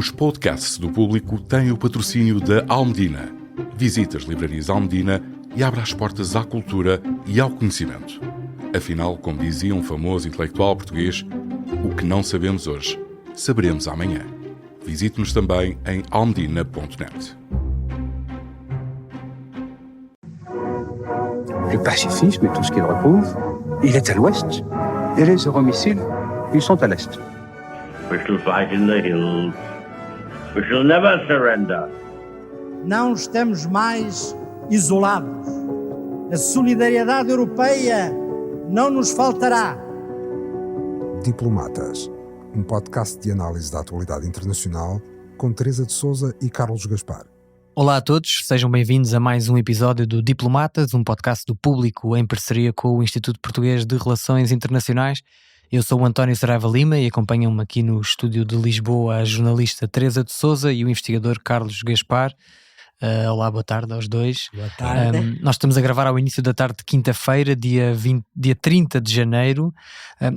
Os podcasts do Público têm o patrocínio da Almedina. Visite as livrarias Almedina e abra as portas à cultura e ao conhecimento. Afinal, como dizia um famoso intelectual português, o que não sabemos hoje, saberemos amanhã. Visite-nos também em almedina.net. Le pacifisme et tout ce qu'il recouvre, il est à l'ouest. Et les euromissiles, ils sont à l'est. We shall fight in the hills. We shall never surrender. Não estamos mais isolados. A solidariedade europeia não nos faltará. Diplomatas, um podcast de análise da atualidade internacional com Teresa de Sousa e Carlos Gaspar. Olá a todos, sejam bem-vindos a mais um episódio do Diplomatas, um podcast do Público em parceria com o Instituto Português de Relações Internacionais. Eu sou o António Saraiva Lima e acompanham-me aqui no estúdio de Lisboa a jornalista Teresa de Sousa e o investigador Carlos Gaspar. Olá, boa tarde aos dois. Boa tarde. Nós estamos a gravar ao início da tarde de quinta-feira, dia 30 de janeiro,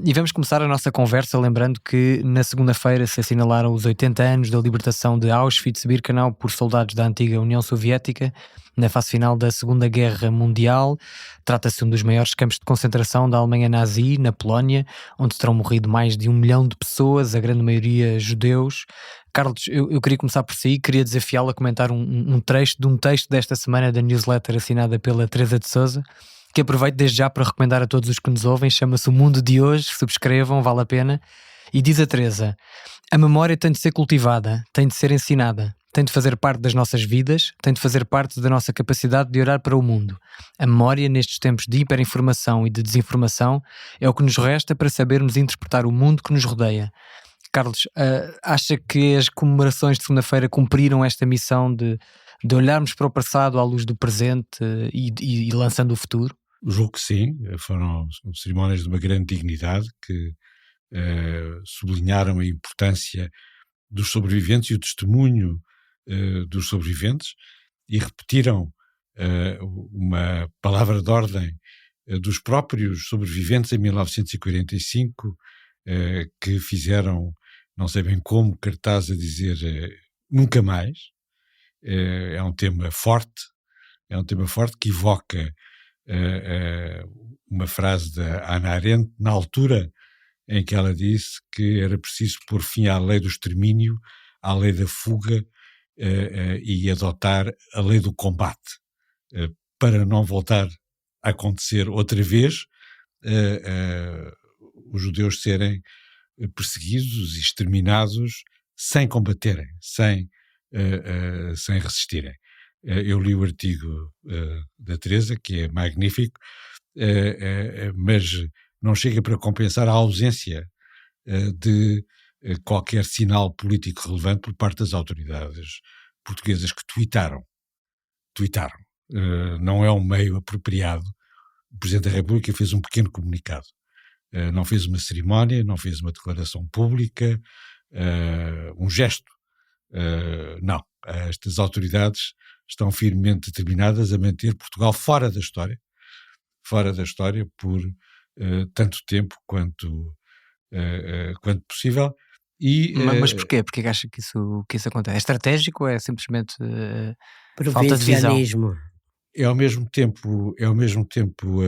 e vamos começar a nossa conversa lembrando que na segunda-feira se assinalaram os 80 anos da libertação de Auschwitz-Birkenau por soldados da antiga União Soviética na fase final da Segunda Guerra Mundial. Trata-se de um dos maiores campos de concentração da Alemanha nazi, na Polónia, onde terão morrido mais de 1 milhão de pessoas, a grande maioria judeus. Carlos, eu queria começar por si, queria desafiá-lo a comentar um trecho de um texto desta semana da newsletter assinada pela Teresa de Sousa, que aproveito desde já para recomendar a todos os que nos ouvem, chama-se O Mundo de Hoje, subscrevam, vale a pena, e diz a Teresa: a memória tem de ser cultivada, tem de ser ensinada, tem de fazer parte das nossas vidas, tem de fazer parte da nossa capacidade de olhar para o mundo. A memória, nestes tempos de hiperinformação e de desinformação, é o que nos resta para sabermos interpretar o mundo que nos rodeia. Carlos, acha que as comemorações de segunda-feira cumpriram esta missão de olharmos para o passado à luz do presente e lançando o futuro? Julgo que sim, foram cerimónias de uma grande dignidade que sublinharam a importância dos sobreviventes e o testemunho dos sobreviventes e repetiram uma palavra de ordem dos próprios sobreviventes em 1945, que fizeram, não sei bem como, cartaz a dizer nunca mais. É um tema forte que evoca uma frase da Hannah Arendt, na altura em que ela disse que era preciso pôr fim à lei do extermínio, à lei da fuga e adotar a lei do combate, para não voltar a acontecer outra vez os judeus serem perseguidos e exterminados sem combaterem, sem resistirem. Eu li o artigo da Teresa, que é magnífico, mas não chega para compensar a ausência de qualquer sinal político relevante por parte das autoridades portuguesas que tuitaram. Não é um meio apropriado. O Presidente da República fez um pequeno comunicado. Não fez uma cerimónia, não fez uma declaração pública, um gesto. Não. Estas autoridades estão firmemente determinadas a manter Portugal fora da história por tanto tempo quanto possível. Mas porquê? Porquê que acha que isso acontece? É estratégico ou é simplesmente falta de visão? É ao mesmo tempo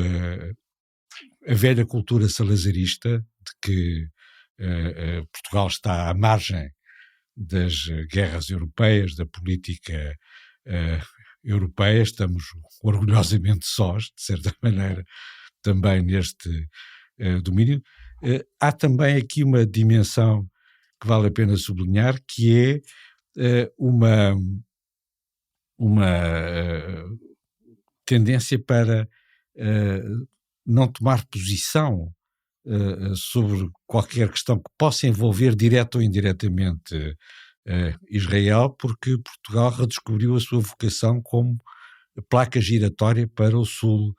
a velha cultura salazarista de que Portugal está à margem das guerras europeias, da política europeia. Estamos orgulhosamente sós, de certa maneira, também neste domínio. Há também aqui uma dimensão que vale a pena sublinhar, que é uma tendência para não tomar posição sobre qualquer questão que possa envolver direta ou indiretamente Israel, porque Portugal redescobriu a sua vocação como placa giratória para o sul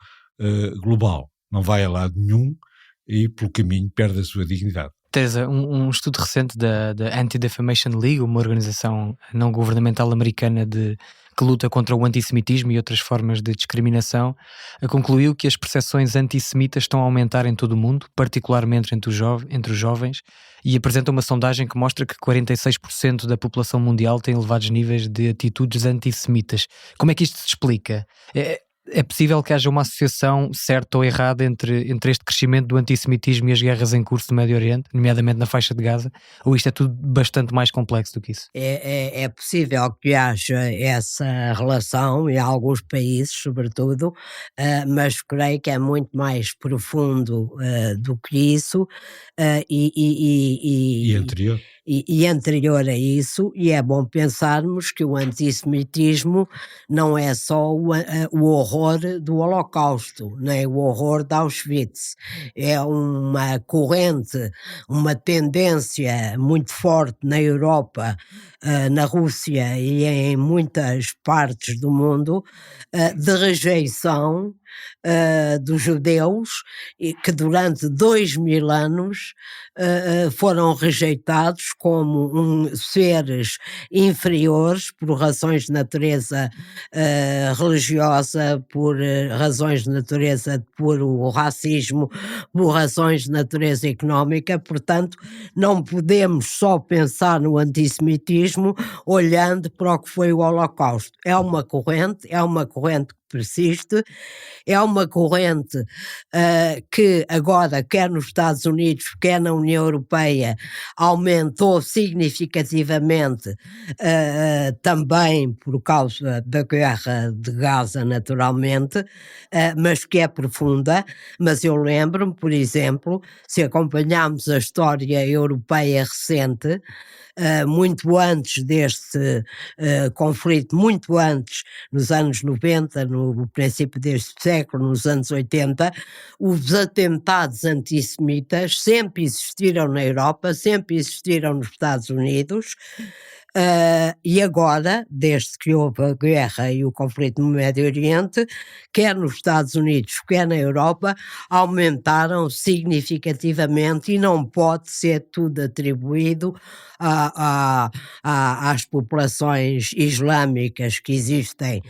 global. Não vai a lado nenhum e, pelo caminho, perde a sua dignidade. Teresa, um estudo recente da Anti-Defamation League, uma organização não governamental americana que luta contra o antissemitismo e outras formas de discriminação, concluiu que as percepções antissemitas estão a aumentar em todo o mundo, particularmente entre os jovens, e apresenta uma sondagem que mostra que 46% da população mundial tem elevados níveis de atitudes antissemitas. Como é que isto se explica? É possível que haja uma associação certa ou errada entre este crescimento do antissemitismo e as guerras em curso no Médio Oriente, nomeadamente na faixa de Gaza, ou isto é tudo bastante mais complexo do que isso? É possível que haja essa relação em alguns países, sobretudo, mas creio que é muito mais profundo do que isso E anterior? E anterior a isso, e é bom pensarmos que o antissemitismo não é só o horror do Holocausto, nem o horror de Auschwitz, é uma corrente, uma tendência muito forte na Europa, na Rússia e em muitas partes do mundo, de rejeição dos judeus, que durante 2000 anos foram rejeitados como seres inferiores por razões de natureza religiosa, por razões de natureza de puro racismo, por razões de natureza económica. Portanto, não podemos só pensar no antissemitismo olhando para o que foi o Holocausto. É uma corrente que persiste, é uma corrente que agora, quer nos Estados Unidos, quer na União Europeia, aumentou significativamente, também por causa da guerra de Gaza, naturalmente, mas que é profunda. Mas eu lembro-me, por exemplo, se acompanharmos a história europeia recente, muito antes deste conflito, muito antes, nos anos 90, no princípio deste século, nos anos 80, os atentados antissemitas sempre existiram na Europa, sempre existiram nos Estados Unidos. E agora, desde que houve a guerra e o conflito no Médio Oriente, quer nos Estados Unidos, quer na Europa, aumentaram significativamente, e não pode ser tudo atribuído às populações islâmicas que existem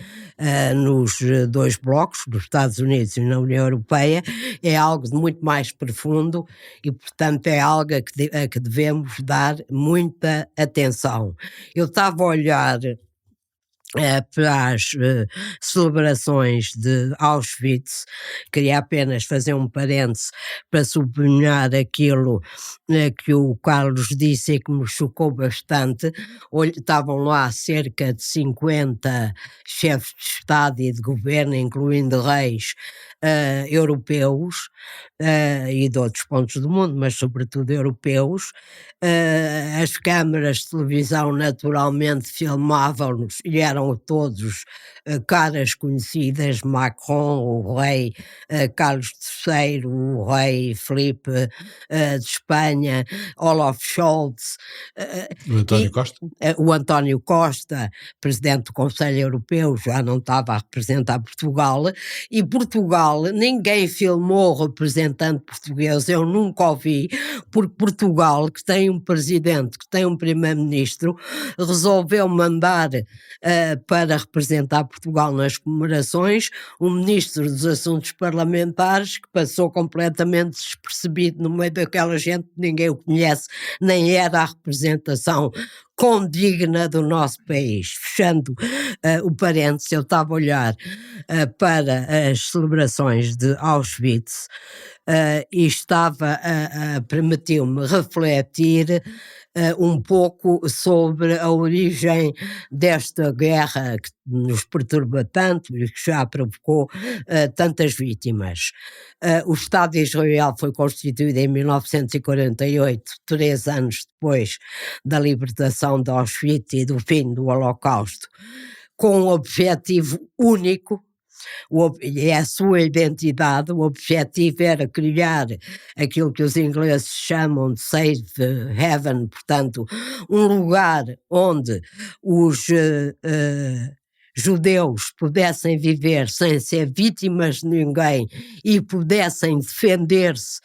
nos dois blocos, dos Estados Unidos e na União Europeia. É algo de muito mais profundo e, portanto, é algo a que devemos dar muita atenção. Eu estava a olhar para as celebrações de Auschwitz, queria apenas fazer um parêntese para sublinhar aquilo que o Carlos disse e que me chocou bastante. Estavam lá cerca de 50 chefes de Estado e de governo, incluindo reis europeus e de outros pontos do mundo, mas sobretudo europeus. As câmaras de televisão naturalmente filmavam-nos e eram todos caras conhecidas: Macron, o rei Carlos III, o rei Filipe de Espanha, Olaf Scholz, o António Costa, presidente do Conselho Europeu, já não estava a representar Portugal, e Portugal, ninguém filmou o representante português, eu nunca ouvi, porque Portugal, que tem um presidente, que tem um primeiro-ministro, resolveu mandar para representar Portugal nas comemorações um ministro dos Assuntos Parlamentares que passou completamente despercebido no meio daquela gente, ninguém o conhece, nem era a representação condigna do nosso país. Fechando o parênteses, eu estava a olhar para as celebrações de Auschwitz e permitiu-me refletir um pouco sobre a origem desta guerra que nos perturba tanto e que já provocou tantas vítimas. O Estado de Israel foi constituído em 1948, 3 anos depois da libertação de Auschwitz e do fim do Holocausto, com um objetivo único. É a sua identidade. O objetivo era criar aquilo que os ingleses chamam de safe haven, portanto, um lugar onde os judeus pudessem viver sem ser vítimas de ninguém e pudessem defender-se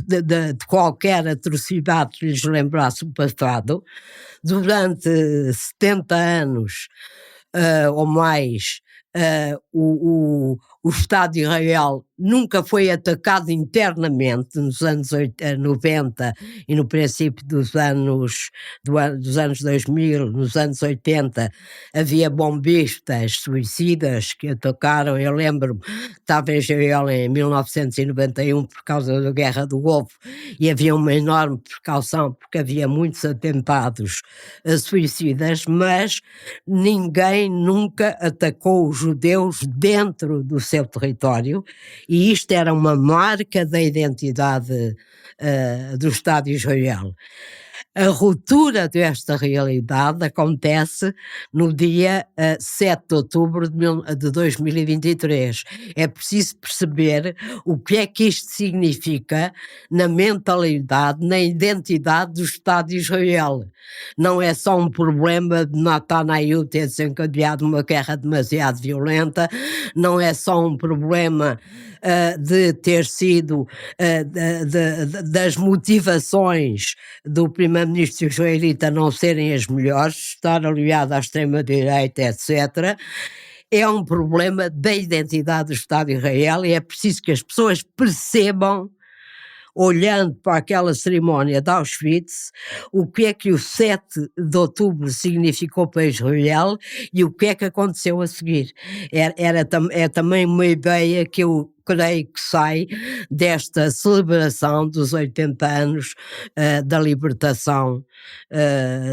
de qualquer atrocidade que lhes lembrasse o passado. Durante 70 anos ou mais, o Estado de Israel nunca foi atacado internamente nos anos 90 e no princípio dos anos 2000, nos anos 80, havia bombistas suicidas que atacaram. Eu lembro-me que estava em Israel em 1991 por causa da Guerra do Golfo e havia uma enorme precaução porque havia muitos atentados suicidas, mas ninguém nunca atacou os judeus dentro do seu território, e isto era uma marca da identidade do Estado de Israel. A ruptura desta realidade acontece no dia 7 de outubro de 2023. É preciso perceber o que é que isto significa na mentalidade, na identidade do Estado de Israel. Não é só um problema de Netanyahu ter desencadeado uma guerra demasiado violenta, não é só um problema de ter sido das motivações do primeiro-ministro israelita não serem as melhores, estar aliado à extrema-direita, etc. É um problema da identidade do Estado de Israel e é preciso que as pessoas percebam, olhando para aquela cerimónia de Auschwitz, o que é que o 7 de outubro significou para Israel e o que é que aconteceu a seguir. É também uma ideia que eu creio que sai desta celebração dos 80 anos da libertação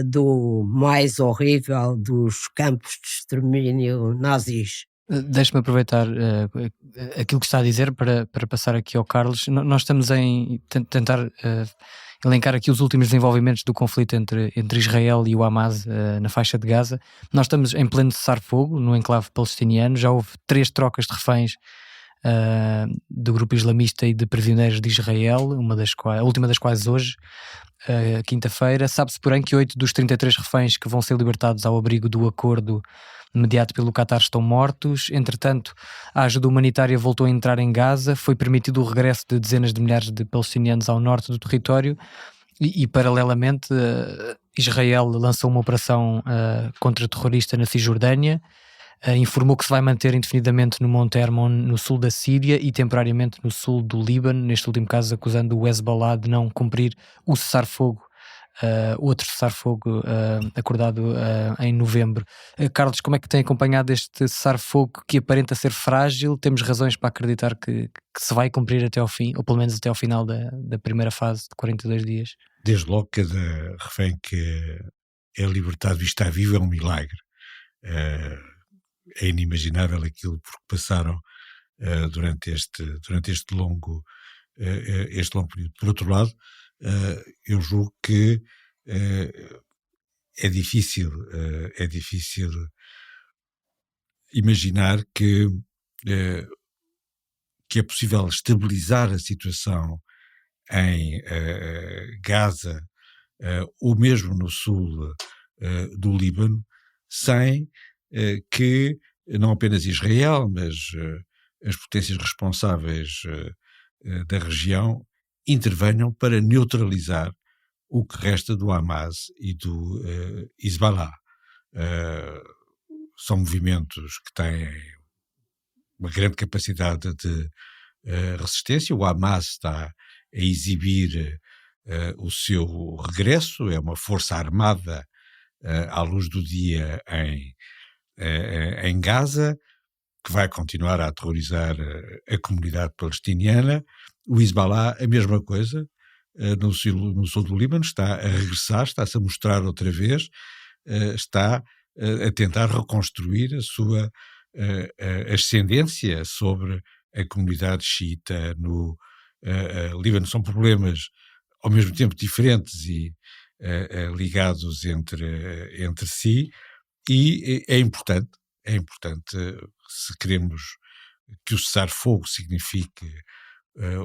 do mais horrível dos campos de extermínio nazis. Deixe-me aproveitar aquilo que está a dizer para passar aqui ao Carlos. Nós estamos em tentar elencar aqui os últimos desenvolvimentos do conflito entre Israel e o Hamas na faixa de Gaza. Nós estamos em pleno cessar-fogo no enclave palestiniano. Já houve 3 trocas de reféns do grupo islamista e de prisioneiros de Israel, a última das quais hoje, quinta-feira. Sabe-se, porém, que 8 dos 33 reféns que vão ser libertados ao abrigo do acordo mediado pelo Qatar estão mortos. Entretanto, a ajuda humanitária voltou a entrar em Gaza, foi permitido o regresso de dezenas de milhares de palestinianos ao norte do território e paralelamente, Israel lançou uma operação contra-terrorista na Cisjordânia, informou que se vai manter indefinidamente no Monte Hermon, no sul da Síria, e temporariamente no sul do Líbano, neste último caso acusando o Hezbollah de não cumprir o cessar-fogo, outro cessar-fogo acordado em novembro. Carlos, como é que tem acompanhado este cessar-fogo que aparenta ser frágil? Temos razões para acreditar que se vai cumprir até ao fim, ou pelo menos até ao final da primeira fase de 42 dias? Desde logo, cada refém que é libertado e está vivo é um milagre. É inimaginável aquilo por que passaram durante este longo período. Por outro lado, eu julgo que é difícil imaginar que é possível estabilizar a situação em Gaza ou mesmo no sul do Líbano sem que não apenas Israel, mas as potências responsáveis da região intervenham para neutralizar o que resta do Hamas e do Hezbollah. São movimentos que têm uma grande capacidade de resistência. O Hamas está a exibir o seu regresso, é uma força armada à luz do dia em Gaza, que vai continuar a aterrorizar a comunidade palestiniana. O Hezbollah, a mesma coisa, no sul do Líbano, está a regressar, está-se a mostrar outra vez, está a tentar reconstruir a sua ascendência sobre a comunidade xiita no Líbano. São problemas ao mesmo tempo diferentes e ligados entre si, e é importante, se queremos que o cessar-fogo signifique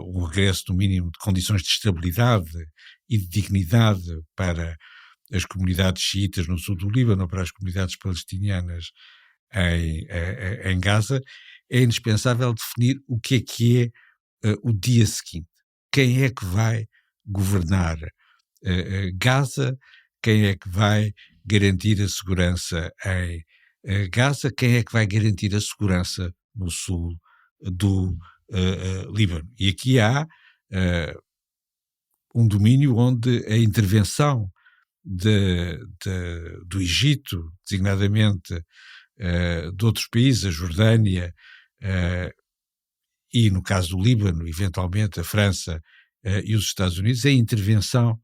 o regresso no mínimo de condições de estabilidade e de dignidade para as comunidades xiitas no sul do Líbano, para as comunidades palestinianas em Gaza, é indispensável definir o que é o dia seguinte. Quem é que vai governar Gaza? Quem é que vai garantir a segurança em Gaza? Quem é que vai garantir a segurança no sul do Líbano? E aqui há um domínio onde a intervenção do Egito, designadamente de outros países, a Jordânia e, no caso do Líbano, eventualmente a França e os Estados Unidos, a intervenção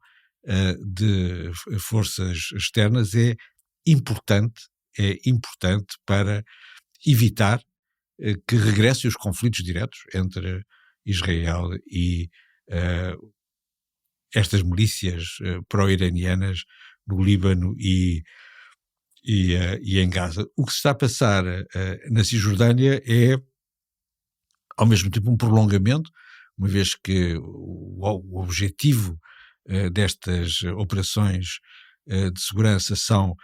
de forças externas é importante para evitar que regressem os conflitos diretos entre Israel e estas milícias pró-iranianas no Líbano e em Gaza. O que se está a passar na Cisjordânia é, ao mesmo tempo, um prolongamento, uma vez que o objetivo destas operações de segurança são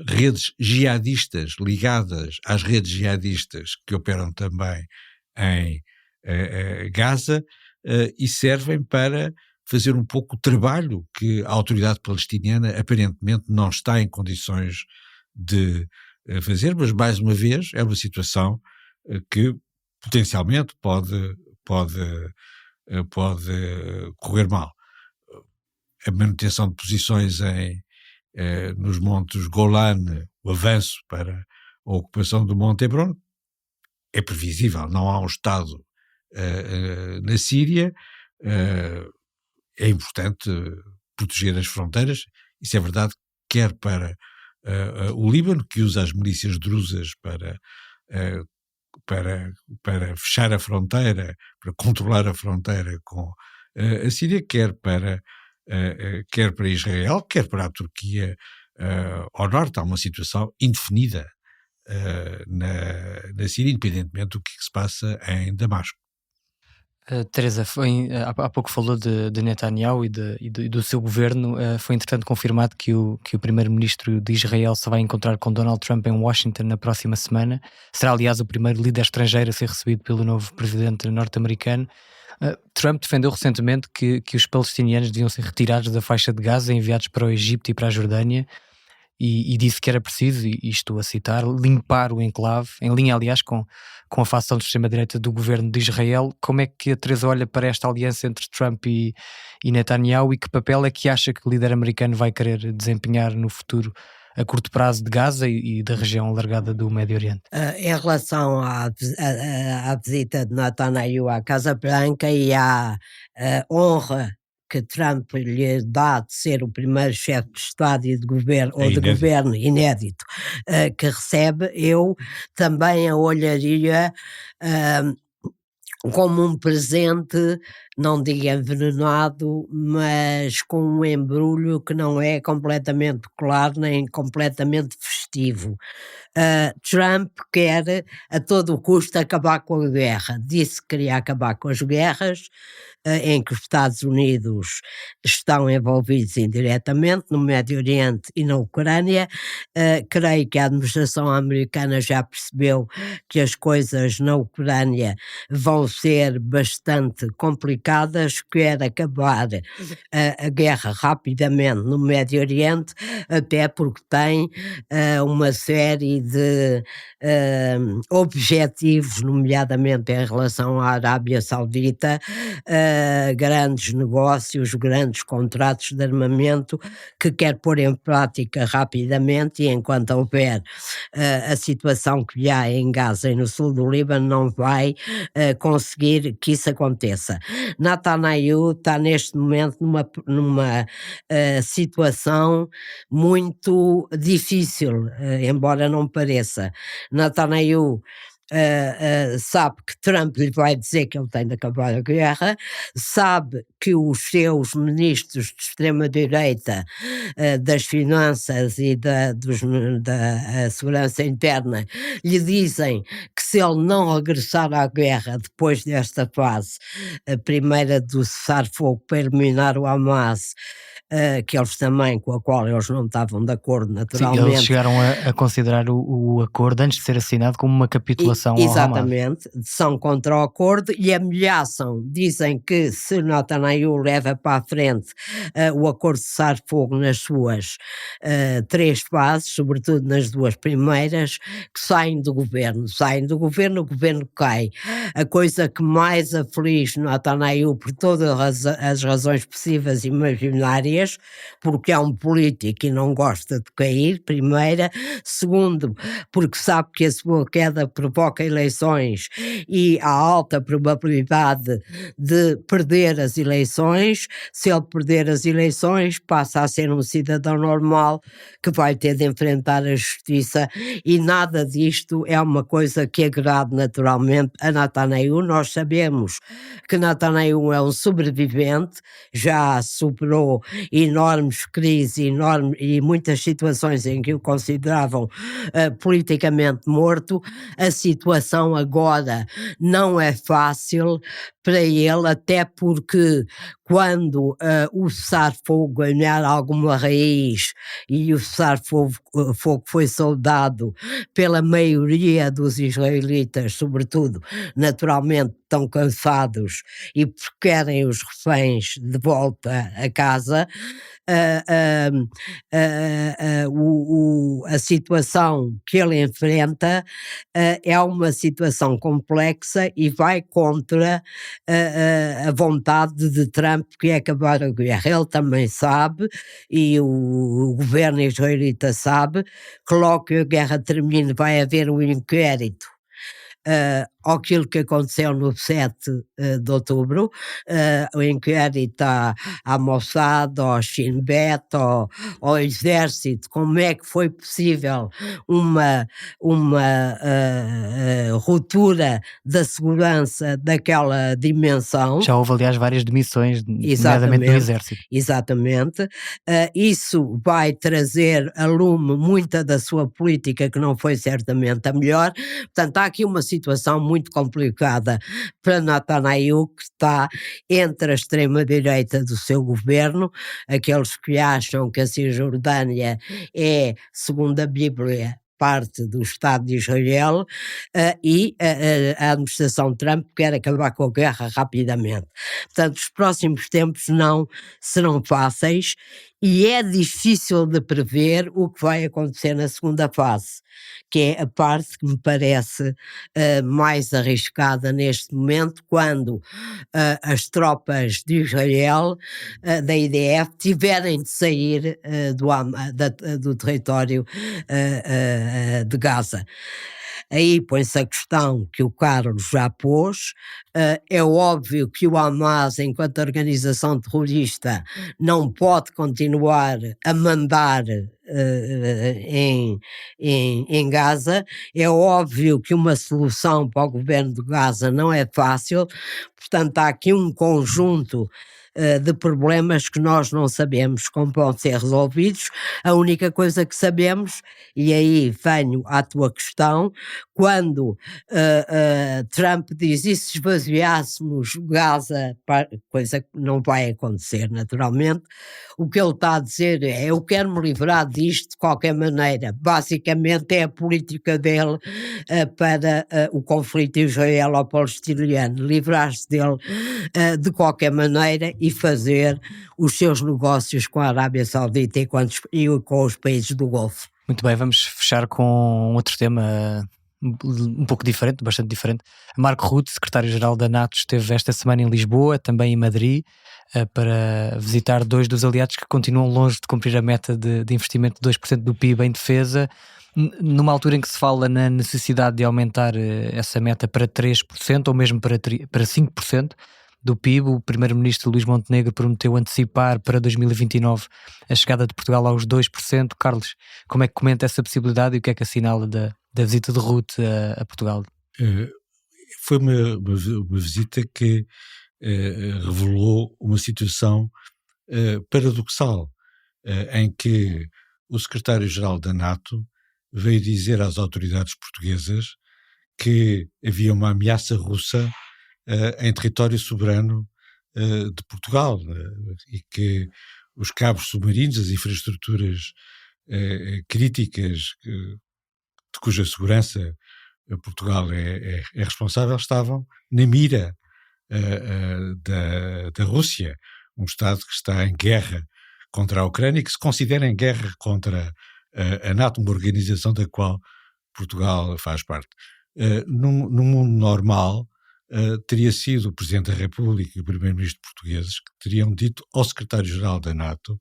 redes jihadistas ligadas às redes jihadistas que operam também em Gaza e servem para fazer um pouco o trabalho que a autoridade palestiniana aparentemente não está em condições de fazer, mas mais uma vez é uma situação que potencialmente pode correr mal. A manutenção de posições nos montes Golan, o avanço para a ocupação do Monte Hebron, é previsível, não há um Estado na Síria. É importante proteger as fronteiras, isso é verdade, quer para o Líbano, que usa as milícias druzas para fechar a fronteira, para controlar a fronteira com a Síria, quer para Israel, quer para a Turquia ao norte. Há uma situação indefinida na Síria, independentemente do que se passa em Damasco. Teresa, há pouco falou de Netanyahu e do seu governo. Foi entretanto confirmado que o primeiro-ministro de Israel se vai encontrar com Donald Trump em Washington na próxima semana. Será, aliás, o primeiro líder estrangeiro a ser recebido pelo novo presidente norte-americano. Trump defendeu recentemente que os palestinianos deviam ser retirados da faixa de Gaza, enviados para o Egito e para a Jordânia, e disse que era preciso, e estou a citar, limpar o enclave, em linha, aliás, com a facção de extrema-direita do governo de Israel. Como é que a Teresa olha para esta aliança entre Trump e Netanyahu, e que papel é que acha que o líder americano vai querer desempenhar no futuro, a curto prazo, de Gaza e da região alargada do Médio Oriente? Em relação à visita de Netanyahu à Casa Branca e à honra que Trump lhe dá de ser o primeiro chefe de Estado e de governo, ou de governo inédito que recebe, eu também a olharia como um presente, não digo envenenado, mas com um embrulho que não é completamente claro nem completamente festivo. Trump quer a todo custo acabar com a guerra. Disse que queria acabar com as guerras em que os Estados Unidos estão envolvidos indiretamente, no Médio Oriente e na Ucrânia. Creio que a administração americana já percebeu que as coisas na Ucrânia vão ser bastante complicadas, quer acabar a guerra rapidamente no Médio Oriente, até porque tem uma série de objetivos, nomeadamente em relação à Arábia Saudita, grandes negócios, grandes contratos de armamento que quer pôr em prática rapidamente, e enquanto houver a situação que há em Gaza e no sul do Líbano, não vai conseguir que isso aconteça. Netanyahu está neste momento numa situação muito difícil, embora não pareça. Netanyahu sabe que Trump lhe vai dizer que ele tem de acabar a guerra, sabe que os seus ministros de extrema-direita das finanças e da segurança interna lhe dizem que se ele não regressar à guerra depois desta fase, a primeira do cessar-fogo para eliminar o Hamas, que eles também, com a qual eles não estavam de acordo naturalmente. Sim, eles chegaram a considerar o acordo, antes de ser assinado, como uma capitulação ao Hamas. Exatamente, são contra o acordo e ameaçam, dizem que se Netanyahu leva para a frente o acordo de cessar-fogo nas suas 3 fases, sobretudo nas 2 primeiras, que saem do governo, o governo cai. A coisa que mais aflige Netanyahu, por todas as razões possíveis e imaginárias, porque é um político e não gosta de cair, primeira. Segundo, porque sabe que a sua queda provoca eleições e há alta probabilidade de perder as eleições. Se ele perder as eleições, passa a ser um cidadão normal que vai ter de enfrentar a justiça, e nada disto é uma coisa que agrade naturalmente a Netanyahu. Nós sabemos que Netanyahu é um sobrevivente, já superou enormes crises e muitas situações em que o consideravam politicamente morto. A situação agora não é fácil para ele, até porque quando o cessar-fogo ganhar alguma raiz e o cessar-fogo foi saudado pela maioria dos israelitas, sobretudo, naturalmente, estão cansados e querem os reféns de volta a casa, a situação que ele enfrenta é uma situação complexa e vai contra a vontade de Trump, que é acabar a guerra. Ele também sabe, e o governo israelita sabe, que logo que a guerra termine vai haver um inquérito aquilo que aconteceu no 7 de outubro, o inquérito à Mossad, ao Shin Bet, ao Exército, como é que foi possível uma ruptura da segurança daquela dimensão. Já houve, aliás, várias demissões, nomeadamente do Exército. Exatamente. Isso vai trazer a lume muita da sua política, que não foi certamente a melhor. Portanto, há aqui uma situação muito complicada para Netanyahu, que está entre a extrema-direita do seu governo, aqueles que acham que a Cisjordânia é, segundo a Bíblia, parte do Estado de Israel, e a administração Trump quer acabar com a guerra rapidamente. Portanto, os próximos tempos não serão fáceis e é difícil de prever o que vai acontecer na segunda fase, que é a parte que me parece mais arriscada neste momento, quando as tropas de Israel, da IDF, tiverem de sair do território de Gaza. Aí põe-se a questão que o Carlos já pôs. É óbvio que o Hamas, enquanto organização terrorista, não pode continuar a mandar em Gaza. É óbvio que uma solução para o governo de Gaza não é fácil. Portanto, há aqui um conjunto de problemas que nós não sabemos como vão ser resolvidos. A única coisa que sabemos, e aí venho à tua questão, quando Trump diz, e se esvaziássemos Gaza, coisa que não vai acontecer naturalmente, o que ele está a dizer é: eu quero me livrar disto de qualquer maneira. Basicamente é a política dele para o conflito israelo-palestiniano, livrar-se dele de qualquer maneira e fazer os seus negócios com a Arábia Saudita e com os países do Golfo. Muito bem, vamos fechar com outro tema um pouco diferente, bastante diferente. Marco Rutte, secretário-geral da NATO, esteve esta semana em Lisboa, também em Madrid, para visitar 2 dos aliados que continuam longe de cumprir a meta de investimento de 2% do PIB em defesa, numa altura em que se fala na necessidade de aumentar essa meta para 3% ou mesmo para 5% do PIB. O primeiro-ministro Luís Montenegro prometeu antecipar para 2029 a chegada de Portugal aos 2%. Carlos, como é que comenta essa possibilidade e o que é que assinala da visita de Rutte a Portugal? Foi uma visita que revelou uma situação paradoxal, em que o secretário-geral da NATO veio dizer às autoridades portuguesas que havia uma ameaça russa em território soberano de Portugal, e que os cabos submarinos, as infraestruturas críticas de cuja segurança Portugal é responsável, estavam na mira da Rússia, um Estado que está em guerra contra a Ucrânia e que se considera em guerra contra a NATO, uma organização da qual Portugal faz parte. Num mundo normal, teria sido o Presidente da República e o Primeiro-Ministro portugueses que teriam dito ao Secretário-Geral da NATO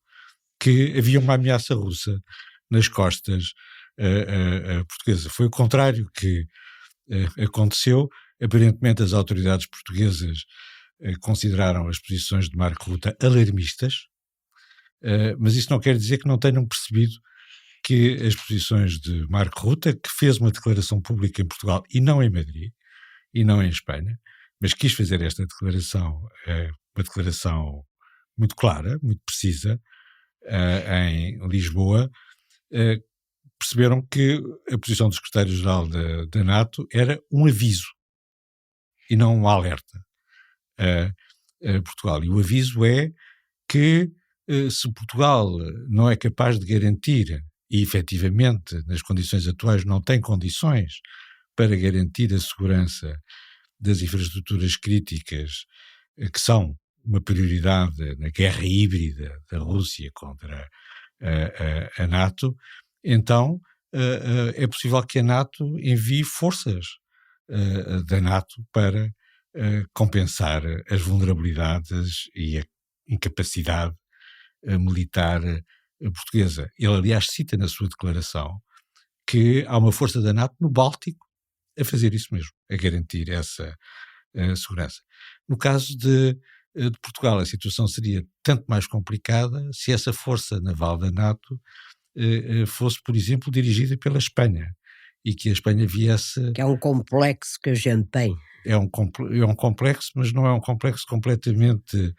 que havia uma ameaça russa nas costas portuguesas. Foi o contrário que aconteceu. Aparentemente as autoridades portuguesas consideraram as posições de Marco Rutte alarmistas, mas isso não quer dizer que não tenham percebido que as posições de Marco Rutte, que fez uma declaração pública em Portugal e não em Madrid, e não em Espanha, mas quis fazer esta declaração, uma declaração muito clara, muito precisa, em Lisboa, perceberam que a posição do secretário-geral da NATO era um aviso e não um alerta a Portugal. E o aviso é que se Portugal não é capaz de garantir, e efetivamente nas condições atuais não tem condições para garantir a segurança das infraestruturas críticas que são uma prioridade na guerra híbrida da Rússia contra a NATO, então é possível que a NATO envie forças da NATO para compensar as vulnerabilidades e a incapacidade militar portuguesa. Ele, aliás, cita na sua declaração que há uma força da NATO no Báltico a fazer isso mesmo, a garantir essa segurança. No caso de Portugal, a situação seria tanto mais complicada se essa força naval da NATO fosse, por exemplo, dirigida pela Espanha e que a Espanha viesse... Que é um complexo que a gente tem. É um complexo, mas não é um complexo completamente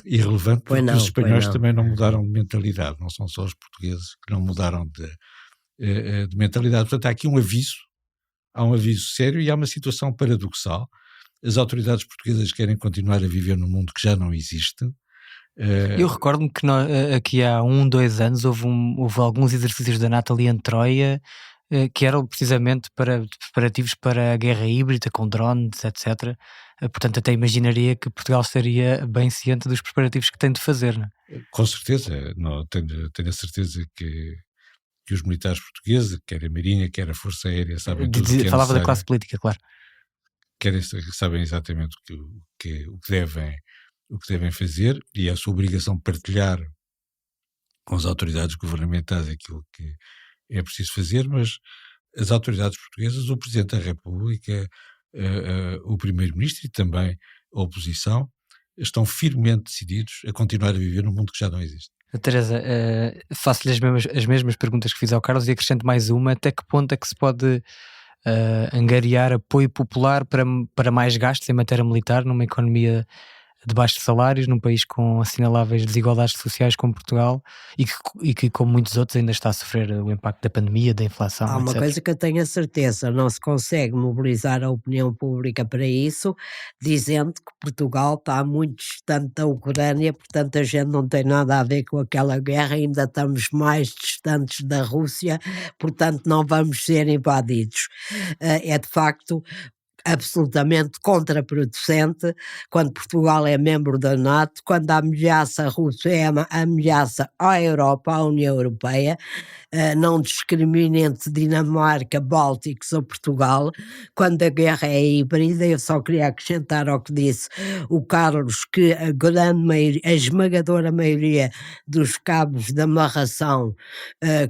irrelevante, porque os espanhóis também não mudaram de mentalidade, não são só os portugueses que não mudaram de mentalidade. Portanto, há aqui há um aviso sério e há uma situação paradoxal. As autoridades portuguesas querem continuar a viver num mundo que já não existe. Eu recordo-me que aqui há 2 anos houve alguns exercícios da NATO ali em Troia, que eram precisamente para preparativos para a guerra híbrida com drones, etc. Portanto, até imaginaria que Portugal estaria bem ciente dos preparativos que tem de fazer, não é? Com certeza, não, tenho a certeza que os militares portugueses, quer a Marinha, quer a Força Aérea, sabem tudo o que é Falava da necessário. classe política, claro. Sabem exatamente o que devem fazer, e é a sua obrigação partilhar com as autoridades governamentais aquilo que é preciso fazer, mas as autoridades portuguesas, o Presidente da República, o Primeiro-Ministro e também a oposição estão firmemente decididos a continuar a viver num mundo que já não existe. Teresa, faço-lhe as mesmas perguntas que fiz ao Carlos e acrescento mais uma. Até que ponto é que se pode angariar apoio popular para mais gastos em matéria militar numa economia de baixos salários, num país com assinaláveis desigualdades sociais como Portugal e que como muitos outros ainda está a sofrer o impacto da pandemia, da inflação, Há uma etc. coisa que eu tenho a certeza, não se consegue mobilizar a opinião pública para isso, dizendo que Portugal está muito distante da Ucrânia, portanto a gente não tem nada a ver com aquela guerra, ainda estamos mais distantes da Rússia, portanto não vamos ser invadidos. É de facto absolutamente contraproducente quando Portugal é membro da NATO, quando a ameaça russa é uma ameaça à Europa, à União Europeia, não discrimina entre Dinamarca, Bálticos ou Portugal, quando a guerra é híbrida. Eu só queria acrescentar ao que disse o Carlos que a esmagadora maioria dos cabos de amarração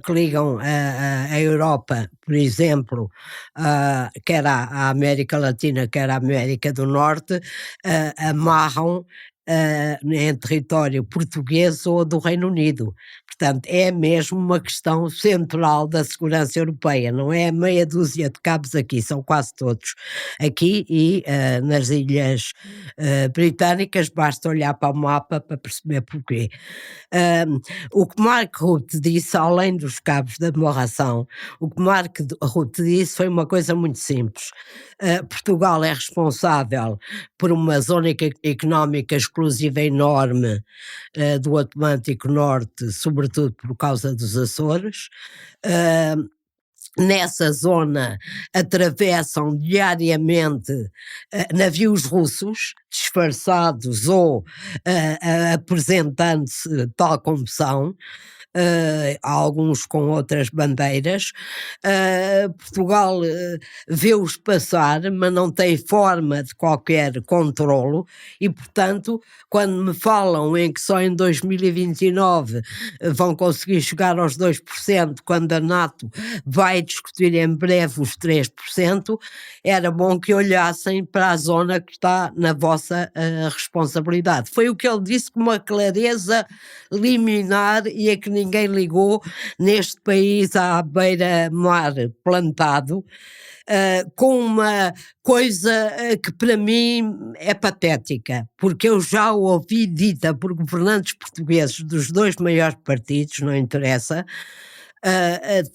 que ligam a Europa, por exemplo, quer à América Latina, quer à América do Norte, amarram em território português ou do Reino Unido. Portanto, é mesmo uma questão central da segurança europeia, não é meia dúzia de cabos aqui, são quase todos aqui e nas ilhas britânicas, basta olhar para o mapa para perceber porquê. O que Marco Rutte disse, além dos cabos de amarração, o que Marco Rutte disse foi uma coisa muito simples. Portugal é responsável por uma zona económica exclusiva explosiva enorme do Atlântico Norte, sobretudo por causa dos Açores. Nessa zona atravessam diariamente navios russos, disfarçados ou apresentando-se tal como são, alguns com outras bandeiras. Portugal vê-os passar, mas não tem forma de qualquer controlo e, portanto, quando me falam em que só em 2029 vão conseguir chegar aos 2%, quando a NATO vai discutir em breve os 3%, era bom que olhassem para a zona que está na vossa responsabilidade. Foi o que ele disse com uma clareza liminar e a que ninguém ligou neste país à beira-mar plantado, com uma coisa que para mim é patética, porque eu já ouvi dita por governantes portugueses dos 2 maiores partidos, não interessa,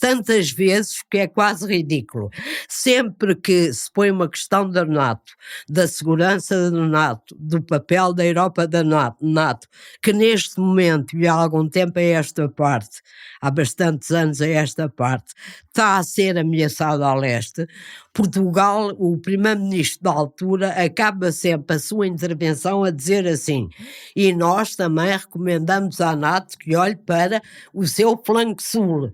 tantas vezes que é quase ridículo. Sempre que se põe uma questão da NATO, da segurança da NATO, do papel da Europa da NATO, que neste momento e há algum tempo a esta parte, há bastantes anos a esta parte, está a ser ameaçado ao leste, Portugal, o primeiro-ministro da altura, acaba sempre a sua intervenção a dizer assim: e nós também recomendamos à NATO que olhe para o seu flanco sul,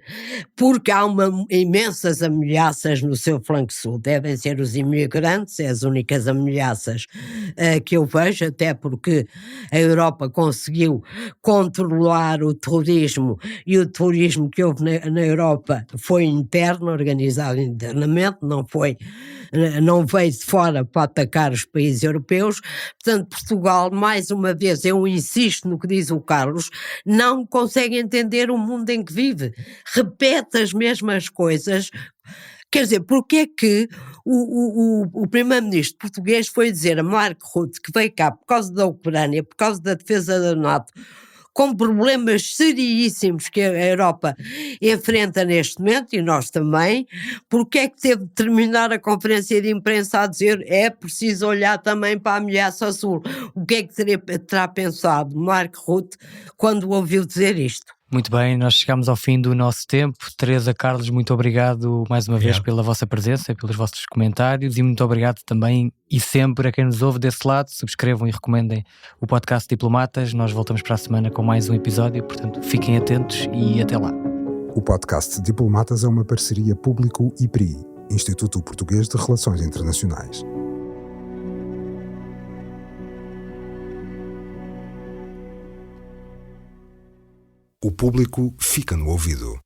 porque há imensas ameaças no seu flanco sul. Devem ser os imigrantes, é as únicas ameaças que eu vejo, até porque a Europa conseguiu controlar o terrorismo, e o terrorismo que houve na Europa foi interno, organizado internamente, não veio de fora para atacar os países europeus. Portanto, Portugal, mais uma vez, eu insisto no que diz o Carlos, não consegue entender o mundo em que vive, repete as mesmas coisas. Quer dizer, porque é que o primeiro-ministro português foi dizer a Mark Rutte que veio cá por causa da Ucrânia, por causa da defesa da NATO, com problemas seríssimos que a Europa enfrenta neste momento, e nós também, porque é que teve de terminar a conferência de imprensa a dizer é preciso olhar também para a ameaça sul? O que é que terá pensado Mark Rutte quando ouviu dizer isto? Muito bem, nós chegamos ao fim do nosso tempo. Teresa, Carlos, muito obrigado mais uma vez pela vossa presença, pelos vossos comentários, e muito obrigado também e sempre a quem nos ouve desse lado. Subscrevam e recomendem o podcast Diplomatas. Nós voltamos para a semana com mais um episódio, portanto fiquem atentos e até lá. O podcast Diplomatas é uma parceria Público-IPRI, Instituto Português de Relações Internacionais. O público fica no ouvido.